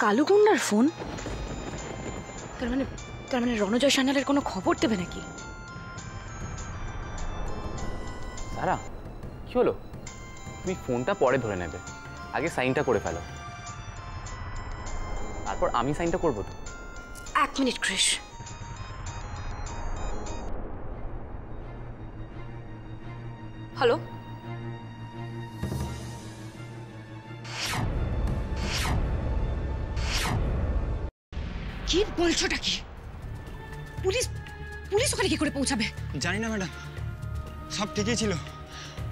Kalu গুন্ডার phone? তার মানে রণজয় সান্যালের কোনো খবর দেবে নাকি? সারা কি হলো? তুমি ফোনটা পরে ধরে নেবে, আগে সাইনটা করে ফেলো, তারপর আমি সাইনটা করবো। তো 1 মিনিট ক্রিশ। হ্যালো, কি বলছোটা কি? পুলিশ ওখানে কি করে পৌঁছাবে? জানি না ম্যাডাম, সব ঠিকই ছিল,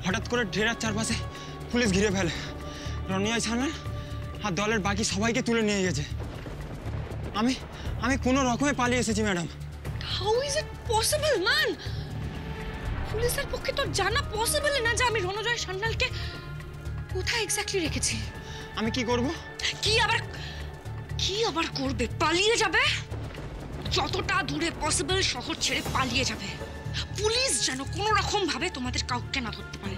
হঠাৎ করে ডেরার চারপাশে পুলিশ ঘিরে ফেলে। রণজয় সান্যাল আর দলের বাকি সবাইকে তুলে নিয়ে গেছে। আমি কোনো রকমে পালিয়ে এসেছি madam. How is it possible man? পুলিশের পক্ষে তো জানা পসিবল না যে আমি রণজয় সান্যালকে কোথায় এক্স্যাক্টলি রেখেছি। আমি কি করব? কি আবার করবে? পালিয়ে যাবে, যতটা দূরে পসিবল শহর ছেড়ে পালিয়ে যাবে। পুলিশ যেন কোনো রকম ভাবে তোমাদের কাউকে না ধরতে পারে।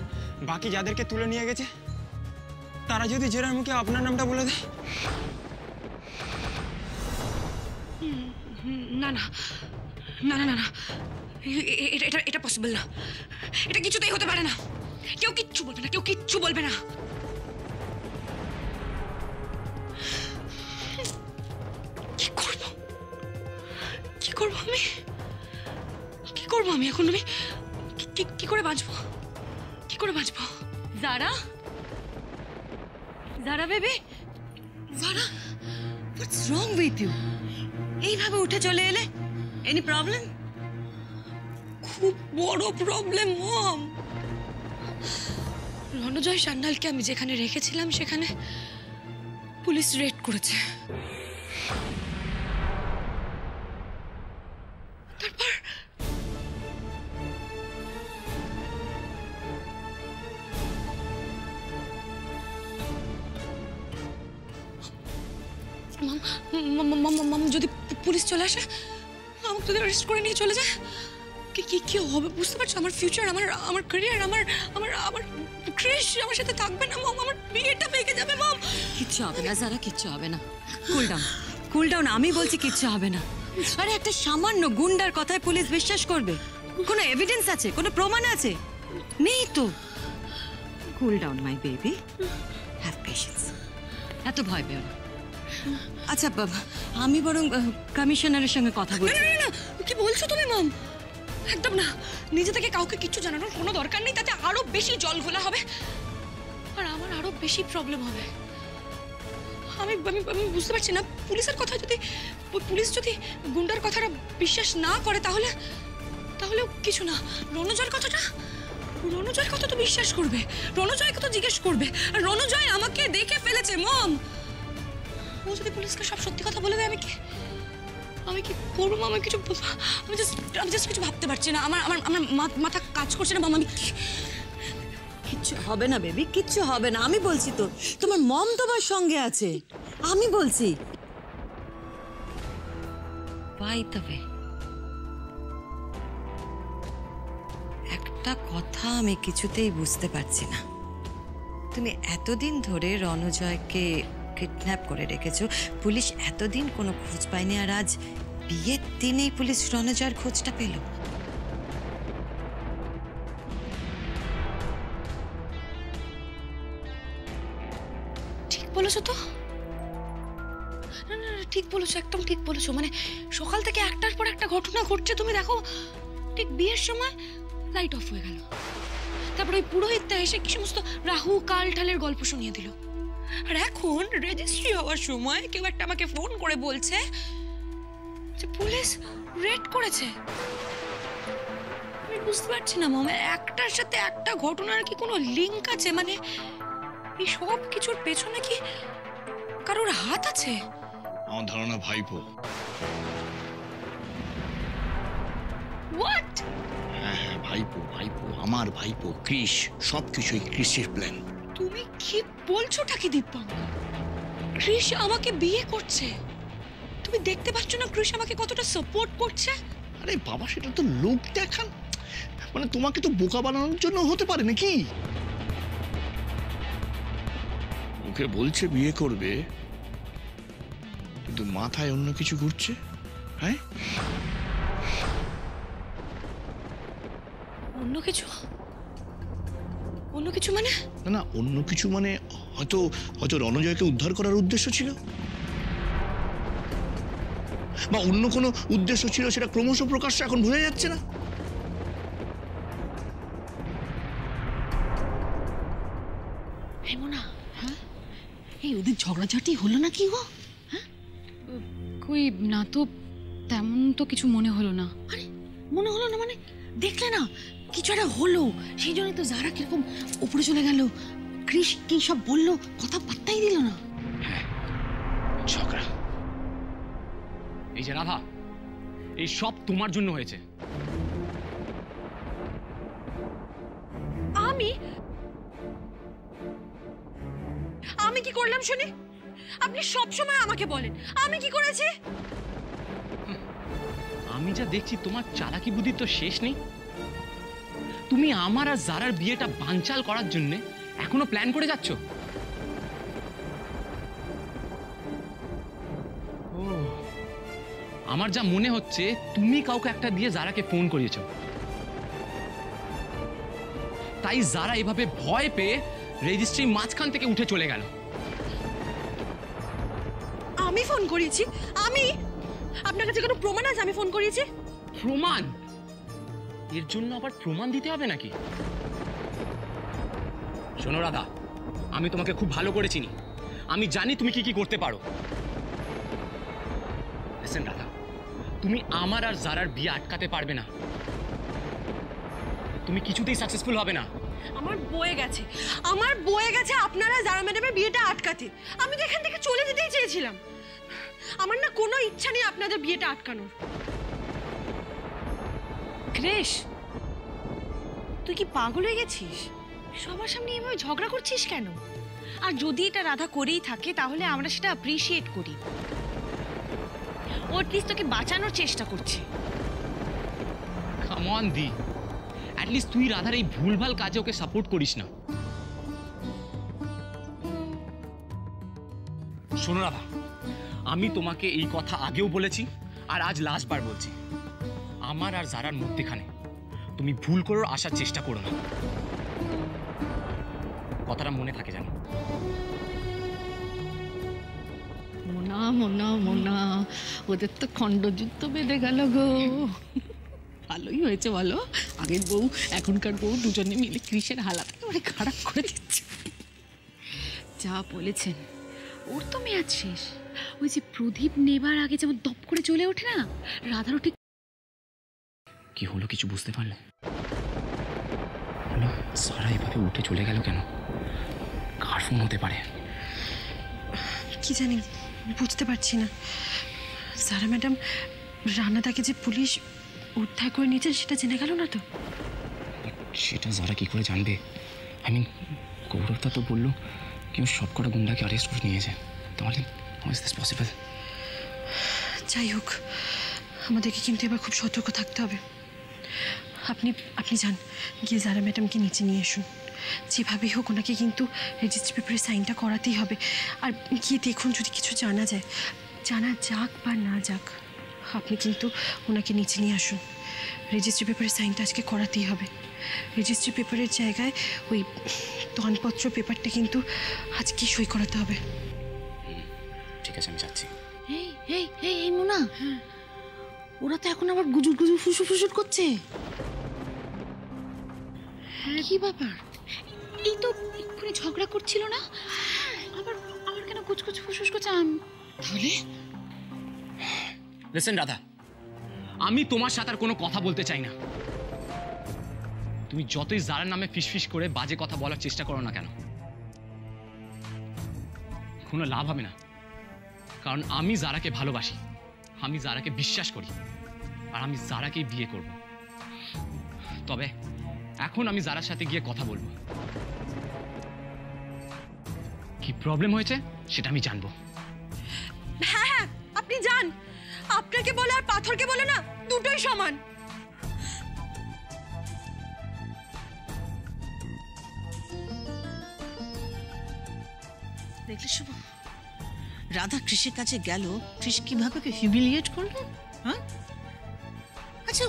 বাকি যাদেরকে তুলে নিয়ে গেছে তারা যদি জেরার মুখে আপনার নামটা বলে দেয়? না না না না না, এটা পসিবল না। এটা কিছুতেই হতে পারে না। কেউ কিচ্ছু বলবে না, কেউ কিচ্ছু বলবে না। কি করবো আমি এখন? আমি কি করে বাঁচবো? Zara baby, Zara, what's wrong with you? এইভাবে উঠে চলে এলে? Any problem? খুব বড় প্রবলেম মম। রণজয় সান্যালকে আমি যেখানে রেখেছিলাম সেখানে পুলিশ রেড করেছে। তারপর যদি পুলিশ চলে আসে, আমাকে যদি অ্যারেস্ট করে নিয়ে চলে যায়, কি হবে বুঝতে পারছো? আমার ফিউচার, আমার ক্যারিয়ার, আমার ক্রিশ আমার সাথে থাকবে না মম। আমার বিয়েটা ভেঙে যাবে মম। কিচ্ছু হবে না যারা, কিচ্ছু হবে না। কুল ডাউন, আমি বলছি কিচ্ছু হবে না। আরে একটা সামান্য গুন্ডার কথায় পুলিশ বিশ্বাস করবে? কোনো এভিডেন্স আছে? কোনো প্রমাণ আছে? নেই তো। Cool down my baby, have patience, এত ভয় পেও না। আচ্ছা বাবা, আমি বরং কমিশনারের সঙ্গে কথা বলছি। না, কি বলছো তুমি মম? একদম না। নিজে থেকে কাউকে কিচ্ছু জানানোর কোনো দরকার নেই, তাতে আরো বেশি জল ঘোলা হবে আর আমার আরো বেশি প্রবলেম হবে। আমি বুঝতে পারছি না, পুলিশের কথা যদি, পুলিশ যদি গুন্ডার কথাটা বিশ্বাস না করে তাহলেও কিছু না। রণজয়ের কথা তো বিশ্বাস করবে, রণজয়কে তো জিজ্ঞেস করবে। আর রণজয় আমাকে দেখে ফেলেছে মম। ও যদি পুলিশকে সব সত্যি কথা বলে দেয়, আমি কি করবো? আমি জাস্ট কিছু ভাবতে পারছি না। আমার মাথা কাজ করছে না মম। কিচ্ছু হবে না বেবি, কিচ্ছু হবে না। আমি বলছি তো, তোমার মম তোমার সঙ্গে আছে, আমি বলছি। বাই দ্য ওয়ে, একটা কথা আমি কিছুতেই বুঝতে পারছি না। তুমি এতদিন ধরে রণজয়কে কিডন্যাপ করে রেখেছো, পুলিশ এতদিন কোনো খোঁজ পায়নি, আর আজ বিয়ের দিনেই পুলিশ রণজয়ের খোঁজটা পেল। ঠিক বলেছো তো? না, ঠিক বলেছো, একদম ঠিক বলেছো। মানে সকাল থেকে একটার পর একটা ঘটনা ঘটছে। তুমি দেখো, ঠিক বিয়ের সময় লাইট অফ হয়ে গেল, তারপর ওই পুরোহিতটা এসে কি সমস্ত রাহু কাল ঠালের গল্প শুনিয়ে দিল। আর এখন রেজিস্ট্রি হওয়ার সময় কেউ একটা আমাকে ফোন করে বলছে যে পুলিশ রেড করেছে। আমি বুঝতে পারছি না মম, একটার সাথে একটা ঘটনার কি কোনো লিঙ্ক আছে? মানে এই সব কিছুর পেছনে কি কারোর হাত আছে? আমার ধারণা ভাইপো। হোয়াট? হ্যাঁ, ভাইপো, আমার ভাইপো ক্রিশ। সবকিছুই ক্রিশের প্ল্যান। তুমি কি বলছোটা কি দীপন? ক্রিশ আমাকে বিয়ে করছে? তুমি দেখতে পাচ্ছ না ক্রিশ আমাকে কতটা সাপোর্ট করছে? আরে বাবা, সেটা তো লোক দেখান, মানে তোমাকে তো বোকা বানানোর জন্য হতে পারে নাকি? ওকে বলছে বিয়ে করবে, কিন্তু মাথায় অন্য কিছু ঘুরছে। হ্যাঁ, অন্য কিছু? অন্য কিছু মানে? না না, অন্য কিছু মানে হয়তো হয়তো রণজয়কে উদ্ধার করার উদ্দেশ্য ছিল, বা অন্য কোনো উদ্দেশ্য ছিল, সেটা ক্রমশ প্রকাশ্য এখন বোঝা যাচ্ছে না। মোনা, হ্যাঁ, এই ওদের ঝগড়াঝাটি হলো না কি গো? কই না তো, তেমন তো কিছু মনে হলো না। আরে মনে হলো না মানে? দেখলে না কিছু একটা হলো, সেই জন্যই তো যারা কিরকম উপরে চলে গেল। কৃষ কি সব বললো, কথা পাত্তাই দিল না। ঝগড়া। এই যে রাধা, এই সব তোমার জন্য হয়েছে। আমি কি করলাম শুনি? আপনি সব সময় আমাকে বলেন আমি কি করেছি। আমি যা দেখছি তোমার চালাকি বুদ্ধির তো শেষ নেই। তুমি আমার আর জারার বিয়েটা বানচাল করার জন্য এখনো প্ল্যান করে যাচ্ছ। ও, আমার যা মনে হচ্ছে তুমি কাউকে একটা দিয়ে জারাকে ফোন করিয়েছো, তাই জারা এভাবে ভয় পেয়ে রেজিস্ট্রি মাঝখান থেকে উঠে চলে গেল। আমি ফোন করেছি? আমি? আপনার কাছে কোনো প্রমাণ আছে আমি ফোন করেছি? প্রমাণ? এর জন্য আবার প্রমাণ দিতে হবে নাকি? শোনো রাধা, আমি তোমাকে খুব ভালো করে চিনি, আমি জানি তুমি কি কি করতে পারো। লিসেন রাধা, তুমি আমার আর জারার বিয়ে আটকাতে পারবে না, তুমি কিছুতেই সাকসেসফুল হবে না। আমার বয়ে গেছে আপনারা জারা ম্যাডামের বিয়েটা আটকাতে। আমি তো এখান থেকে চলে যেতেই চেয়েছিলাম। আমার না কোনো ইচ্ছা নেই আপনাদের বিয়েটা আটকানোর। ক্রেশ, তুই কি পাগল হয়ে গেছিস? সবার সামনে এভাবে ঝগড়া করছিস কেন? আর যদি এটা রাধা করেই থাকে তাহলে আমরা সেটা অ্যাপ্রিশিয়েট করি। ও অ্যাটলিস্ট তোকে বাঁচানোর চেষ্টা করছে। কাম অন দি, অ্যাটলিস্ট তুই রাধার এই ভুলভাল কাজে ওকে সাপোর্ট করিস না। শোনো রাধা, আমি তোমাকে এই কথা আগেও বলেছি আর আজ লাস্ট বার বলছি, আমার আর জারার মধ্যেখানে তুমি ভুল করার আসার চেষ্টা করো না, কথাটা মনে থাকে জানো। মোনা মোনা মোনা, ওদের তো খণ্ডযুদ্ধ বেঁধে গেল গো। ভালোই হয়েছে বলো, আগের বউ এখনকার বউ দুজনে মিলে কৃষের হালাত একেবারে খারাপ করে দিচ্ছে। যা বলেছেন, ওর তো মেয়াদ শেষ। ওই যে প্রদীপ নেবার আগে যেমন দপ করে চলে ওঠে না, রাধারও ঠিক। কি হলো কিছু বুঝতে পারলে? হলো সারা এভাবে উঠে চলে গেল কেন? কার ফোন হতে পারে? কি জানি, বুঝতে পারছি না। সারা ম্যাডাম রানাদাকে যে পুলিশ উদ্ধার করে নিয়েছে সেটা জেনে গেল না তো? সেটা যারা কি করে জানবে? আই মিন, গৌরবদা তো বললো কেউ সব কটা গুন্ডাকে অ্যারেস্ট করে নিয়েছে, তাহলে হাউ ইজ দিস পসিবল? যাই হোক, আমাদেরকে কিন্তু এবার খুব সতর্ক থাকতে হবে। আপনি যান, গিয়ে জারা ম্যাডামকে নিচে নিয়ে আসুন। যেভাবেই হোক ওনাকে কিন্তু রেজিস্ট্রি পেপারে সাইনটা করাতেই হবে। আর গিয়ে দেখুন যদি কিছু জানা যায়, জানা যাক বা না যাক, আপনি কিন্তু ওনাকে নিচে নিয়ে আসুন। রেজিস্ট্রি পেপারে সাইনটা আজকে করাতেই হবে। রেজিস্ট্রি পেপারের জায়গায় ওই দানপত্র পেপারটা কিন্তু আজকে সই করাতে হবে। ঠিক আছে, আমি যাচ্ছি। এই এই এই এই মোনা, ওরা তো এখন আবার গুজুর গুজুর ফুসুর ফুসুর করছে। কি ব্যাপার? এই তো এক্ষুনি ঝগড়া করছিল না, আবার আবার কেন কুচকুচ ফুসফুস করছে? তাহলে লিসেন রাধা, আমি তোমার সাথে আর কোনো কথা বলতে চাই না। তুমি যতই জারার নামে ফিসফিস করে বাজে কথা বলার চেষ্টা করো না কেন, কোনো লাভ হবে না। কারণ আমি জারাকে ভালোবাসি, আমি জারাকে বিশ্বাস করি, আর আমি জারাকেই বিয়ে করব। তবে এখন আমি জারার সাথে গিয়ে কথা বলবো। কি প্রবলেম হয়েছে সেটা আমি জানবো। হ্যাঁ, আপনি যান। আপনাকে বলে আর পাথরকে বলে না, দুটোই সমান। দেখলে শুভ, রাধা কৃষের কাছে গেল, কৃষ কিভাবে হিউমিলিয়েট করলো? হ্যাঁ, আচ্ছা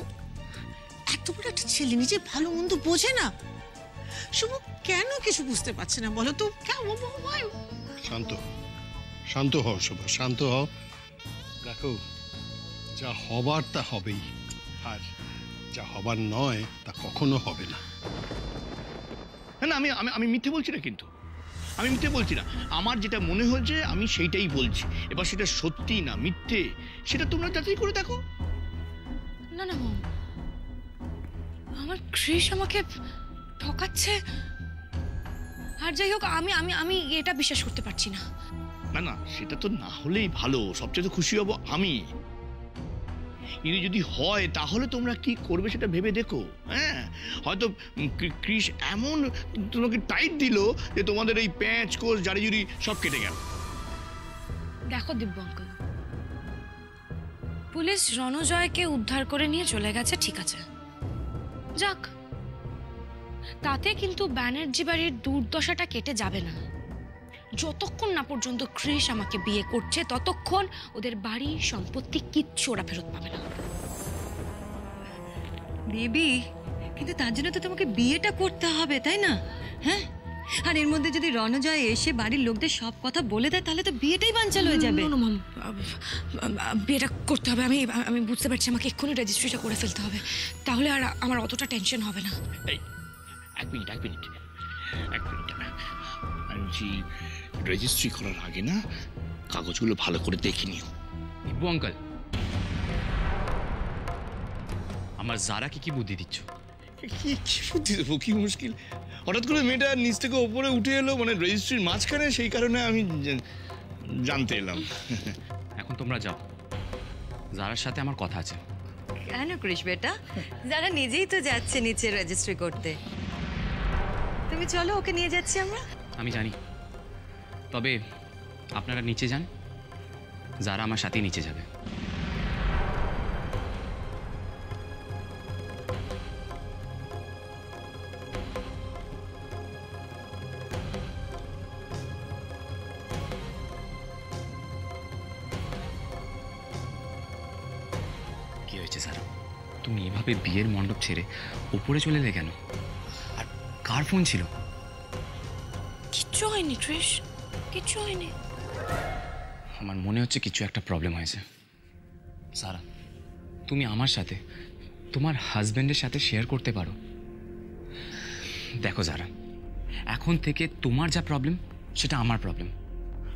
এত বড় একটা ছেলে নিজে ভালো মন্দ বোঝে না, শুভ কেন কিছু বুঝতে পারছে না বলো তো? শান্ত শান্ত হও শোভা, শান্ত হও। দেখো, যা হবার তা হবেই, আর যা হবার নয় তা কখনো হবে না। না, আমি আমি আমি মিথ্যে বলছি না, কিন্তু আমি মিথ্যে বলছি না। আমার যেটা মনে হচ্ছে আমি সেইটাই বলছি। এবার সেটা সত্যি না মিথ্যে সেটা তোমরা যাচাই করে দেখো। না না মম, আমার কৃষ আমাকে ঠকাচ্ছে। আর যাই হোক, আমি আমি আমি এটা বিশ্বাস করতে পারছি না। না না, সেটা তো না হলেই ভালো, সবচেয়ে তো খুশি হব আমি। যদি হয় তাহলে তোমরা কি করবে সেটা ভেবে দেখো। হ্যাঁ, হয়তো কৃষ এমন তোমাকে টাইট দিল যে তোমাদের এই প্যাঁচ কোষ জারি জুরি সব কেটে গেল। দেখো দিব্য অঙ্কল, পুলিশ রণজয়কে উদ্ধার করে নিয়ে চলে গেছে, ঠিক আছে, যাক, তাতে কিন্তু ব্যানার্জি বাড়ির দুর্দশাটা কেটে যাবে না। যতক্ষণ না পর্যন্ত কৃষ আমাকে বিয়ে করছে ততক্ষণ ওদের বাড়ি সম্পত্তি কিচ্ছু ওরা ফেরত পাবে না। বেবি, কিন্তু তার জন্য তো তোমাকে বিয়েটা করতে হবে, তাই না? হ্যাঁ, আর এর মধ্যে যদি রণজয় এসে বাড়ির লোকদের সব কথা বলে দেয় তাহলে তো বিয়েটাই বানচাল হয়ে যাবে। বিয়েটা করতে হবে, আমি আমি বুঝতে পারছি, আমাকে এক্ষুনি রেজিস্ট্রিটা করে ফেলতে হবে, তাহলে আর আমার অতটা টেনশন হবে না। এক মিনিট বলছি, রেজিস্ট্রি করার আগে না কাগজগুলো ভালো করে দেখে নিও। দিব্য আঙ্কেল, আমার জারাকে কি বুদ্ধি দিচ্ছ? কি বুদ্ধি দেবো, কি মুশকিল। হঠাৎ করে মেয়েটা নিচ থেকে ওপরে উঠে এলো, মানে রেজিস্ট্রির মাঝখানে, সেই কারণে আমি জানতে এলাম। এখন তোমরা যাও, জারার সাথে আমার কথা আছে। কেন কৃষ বেটা, যারা নিজেই তো যাচ্ছে নিচে রেজিস্ট্রি করতে, তুমি চলো, ওকে নিয়ে যাচ্ছি আমরা। আমি জানি, তবে আপনারা নিচে যান, যারা আমার সাথেই নিচে যাবে। কি হয়েছে সারা, তুমি এভাবে বিয়ের মণ্ডপ ছেড়ে উপরে চলে এলে কেন? আর কার ফোন ছিল? কিচ্ছু হয়নি কৃষ, কিচ্ছু হয়নি। আমার মনে হচ্ছে কিছু একটা প্রবলেম হয়েছে। সারা, তুমি আমার সাথে তোমার হাজবেন্ডের সাথে শেয়ার করতে পারো। দেখো যারা, এখন থেকে তোমার যা প্রবলেম সেটা আমার প্রবলেম,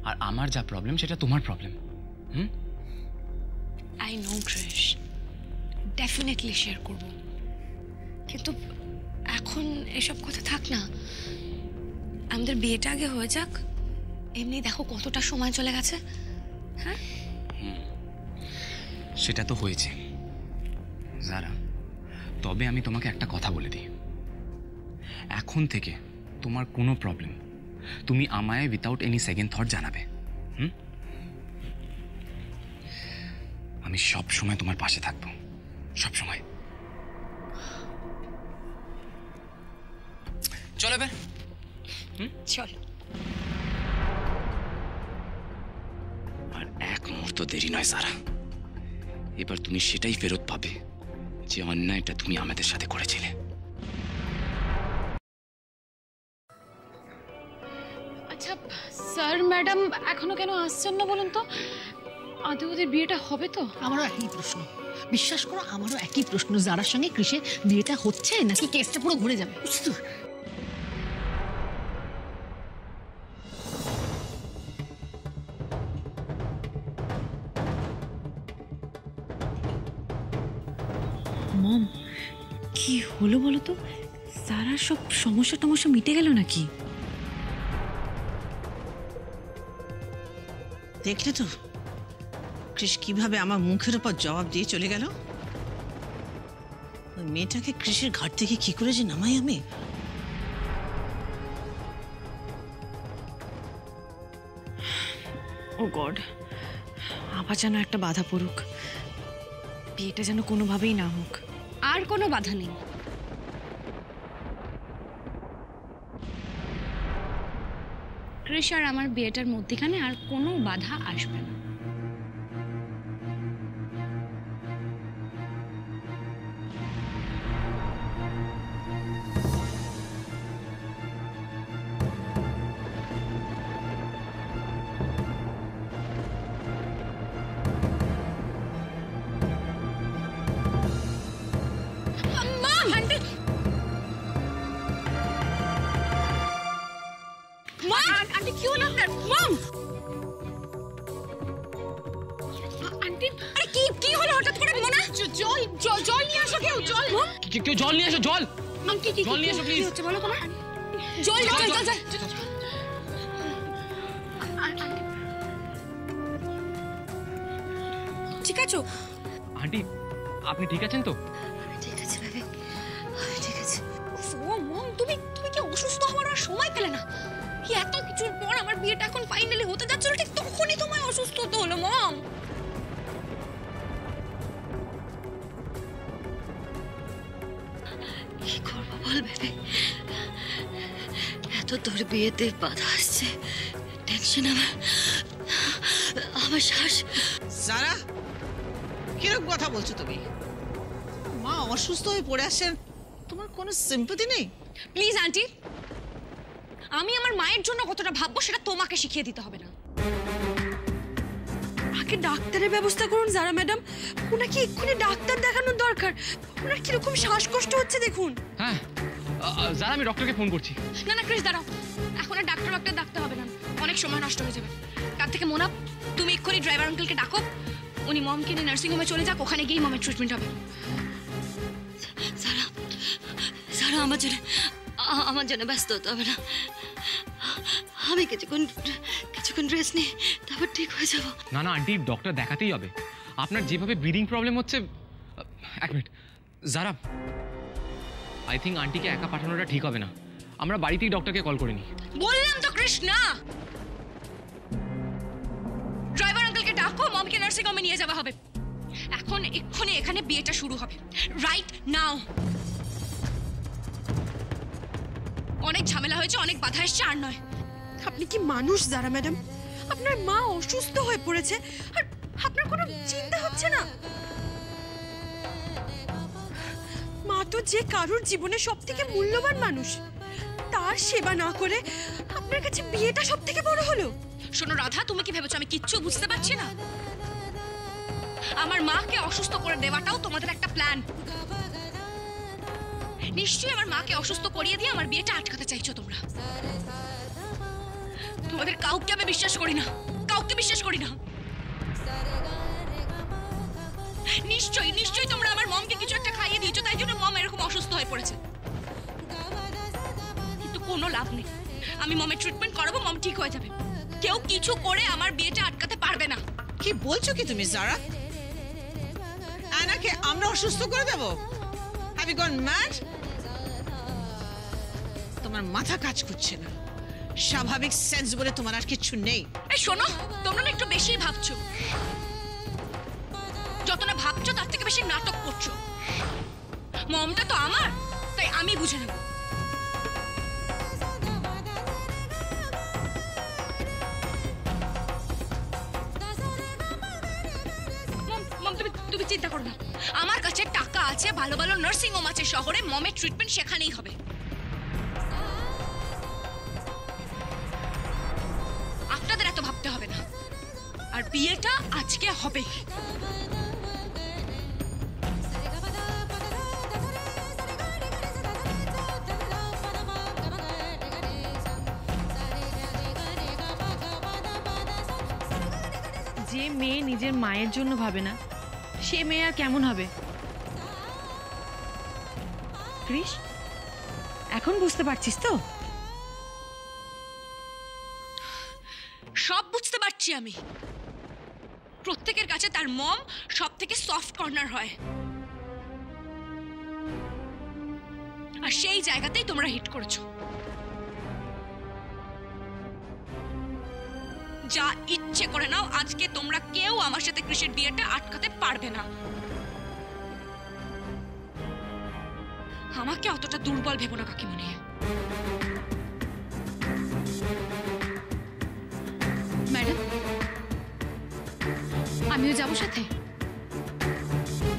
আর আমার যা প্রবলেম সেটা তোমার problem. I know Krish, definitely share করব, কিন্তু এখন এসব কথা থাক না, আমাদের বিয়েটা আগে হয়ে যাক। এমনি দেখো কতটা সময় চলে গেছে। হ্যাঁ, সেটা তো হয়েছে যারা, তবে আমি তোমাকে একটা কথা বলে দিই, এখন থেকে তোমার কোনো প্রবলেম তুমি আমায় উইথাউট এনি সেকেন্ড থট জানাবে। আমি সব সময় তোমার পাশে থাকবো, সব সময়। চলো এবার, চল। আর এক মুহূর্ত দেরি নয় সারা, এবার তুমি সেটাই ফেরত পাবে যে অন্যায়টা তুমি আমাদের সাথে করেছিলে। আচ্ছা স্যার ম্যাডাম এখনো কেন আসছেন না বলুন তো? আদৌ ওদের বিয়েটা হবে তো? আমারও একই প্রশ্ন, বিশ্বাস করো আমারও একই প্রশ্ন। যারার সঙ্গে কৃষের বিয়েটা হচ্ছে নাকি কেসটা পুরো ঘুরে যাবে? মম, কি হলো বলো তো? সারার সব সমস্যা টমস্যা মিটে গেল নাকি? দেখলে তো কৃষ কিভাবে আমার মুখের উপর জবাব দিয়ে চলে গেল। ওই মেয়েটাকে কৃষের ঘাট থেকে কি করে যে নামাই আমি। ও গড, আবার যেন একটা বাধা পড়ুক, বিয়েটা যেন কোনোভাবেই না হোক। আর কোনো বাধা নেই। ক্রিশ আর আমার বিয়েটার মধ্যেখানে আর কোনো বাধা আসবে না। কেউ জল নিয়ে এসো, জল জল নিয়ে এসো প্লিজ। বলো তোমার জল জল জল জল। ঠিক আছে আন্টি, আপনি ঠিক আছেন তো? ঠিক আছে বেবি, ঠিক আছে। ও মম, তুমি কি অসুস্থ হওয়ার আর সময় পেলে না? কি এত কিছুর পর আমার বিয়েটা এখন ফাইনালি হতে যাচ্ছিল, ঠিক তখনই তোমায় অসুস্থ হতে হলো মম। কি করবো বল বেবি, এত তোর বিয়েতে বাধা আসছে, টেনশন আমার শ্বাস। সারা, কিরকম কথা বলছো তুমি? মা অসুস্থ হয়ে পড়ে আসছেন, তোমার কোনো সিম্পাথি নেই? প্লিজ আন্টি, আমি আমার মায়ের জন্য কতটা ভাববো সেটা তোমাকে শিখিয়ে দিতে হবে না। আগে ডাক্তারের ব্যবস্থা করুন যারা ম্যাডাম, ওনাকে এক্ষুনি ডাক্তার দেখানোর দরকার। ওনার কিরকম শ্বাসকষ্ট হচ্ছে দেখুন। হ্যাঁ যারা, আমি ডক্টরকে ফোন করছি। না না ক্রিশ, দাঁড়াও, এখন আর ডাক্তার ডাকতে হবে না, অনেক সময় নষ্ট হয়ে যাবে। তার থেকে মোনা, তুমি এক্ষুনি ড্রাইভার আঙ্কেলকে ডাকো, উনি মমকে নিয়ে নার্সিং হোমে চলে যাক, ওখানে গিয়ে মমের ট্রিটমেন্ট হবে। সারা আমার জন্য ব্যস্ত হতে হবে না, আমি কিছুক্ষণ রেস্ট নিই, তারপর ঠিক হয়ে যাব। না না আন্টি, ডক্টর দেখাতেই হবে। আপনার যেভাবে ব্রিদিং প্রবলেম হচ্ছে। এক মিনিট যারা, আই থিঙ্ক আন্টিকে একা পাঠানোটা ঠিক হবে না, আমরা বাড়িতেই ডক্টরকে কল করে নিই। বললাম তো কৃষ্ণা, ড্রাইভার আঙ্কেলকে ডাকো, মমকে নার্সিং হোমে নিয়ে যাওয়া হবে। এখন এক্ষুনি এখানে বিয়েটা শুরু হবে, রাইট নাও। অনেক ঝামেলা হয়েছে, অনেক বাধা এসছে, আর নয়। আপনি কি মানুষ যারা ম্যাডাম? আপনার মা অসুস্থ হয়ে পড়েছে আর আপনার কোনো চিন্তা হচ্ছে না? মা তো যে কারোর জীবনে সবথেকে মূল্যবান মানুষ, তার সেবা না করে আপনার কাছে বিয়েটা সবথেকে বড় হলো। শোনো রাধা, তুমি কি ভেবেছো আমি কিচ্ছু বুঝতে পারছি না? আমার মাকে অসুস্থ করে দেওয়াটাও তোমাদের একটা প্ল্যান। নিশ্চয়ই আমার মাকে অসুস্থ করিয়ে দিয়ে আমার বিয়েটা আটকাতে চাইছো তোমরা। তোমাদের কাউকে আমি বিশ্বাস করি না, কাউকে বিশ্বাস করি না। নিশ্চয়ই তোমরা আমার মমকে কিছু একটা খাইয়ে দিয়েছো, তাই জন্য মম এরকম অসুস্থ হয়ে পড়েছে। কিন্তু কোনো লাভ নেই, আমি মমের ট্রিটমেন্ট করাবো, মম ঠিক হয়ে যাবে। কেউ কিছু করে আমার বিয়েটা আটকাতে পারবে না। কি বলছো কি তুমি যারা? আয়নাকে আমরা অসুস্থ করে দেবো? Have you gone mad? তোমার মাথা কাজ করছে না, স্বাভাবিক সেন্স বলে তোমার আর কিছু নেই। এই শোনো, তোমরা না একটু বেশি ভাবছো, যত না ভাবছো তার থেকে বেশি নাটক করছো। মমটা তো আমার, তাই আমি বুঝে নেব। তুমি চিন্তা করো না, আমার কাছে টাকা আছে, ভালো ভালো নার্সিং হোম আছে শহরে, মমের ট্রিটমেন্ট সেখানেই হবে। আপনাদের এত ভাবতে হবে না, আর বিয়েটা আজকে হবে। যে মেয়ে নিজের মায়ের জন্য ভাবে না, সে মেয়ে আর কেমন হবে? ক্রিশ, এখন বুঝতে পারছিস তো? সব বুঝতে পারছি আমি। প্রত্যেকের কাছে তার মম সব থেকে সফট কর্নার হয়, আর সেই জায়গাতেই তোমরা হিট করেছো। যা ইচ্ছে করে নাও, আজকে তোমরা কেউ আমার সাথে কৃষির বিয়েটা আটকাতে পারবে না। আমাকে অতটা দুর্বল ভেবো না কাকিমণি। আমিও যাবো সাথে।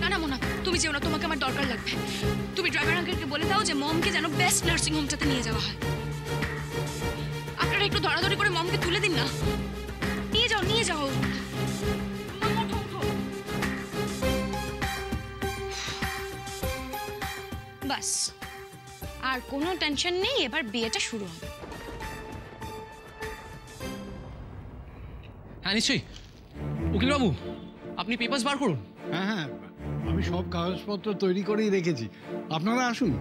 না না মোনা, তুমি যেও না, তোমাকে আমার দরকার লাগবে। তুমি ড্রাইভার আঙ্কেলকে বলে দাও যে মমকে যেন বেস্ট নার্সিং হোমটাতে নিয়ে যাওয়া হয়। আপনারা একটু ধরাধরি করে মমকে তুলে দিন না। নিয়ে যাও, নিয়ে যাও। মম, ওঠো, ওঠো। বাস, আর কোনো টেনশন নেই, এবার বিয়েটা শুরু হবে। হ্যাঁ নিশ্চয়ই। উকিলবাবু, আপনি পেপারস বার করুন। হ্যাঁ হ্যাঁ, আমি সব কাগজপত্র তৈরি করেই রেখেছি, আপনারা আসুন।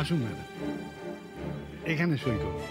আসুন ম্যাডাম, এখানে সই করুন।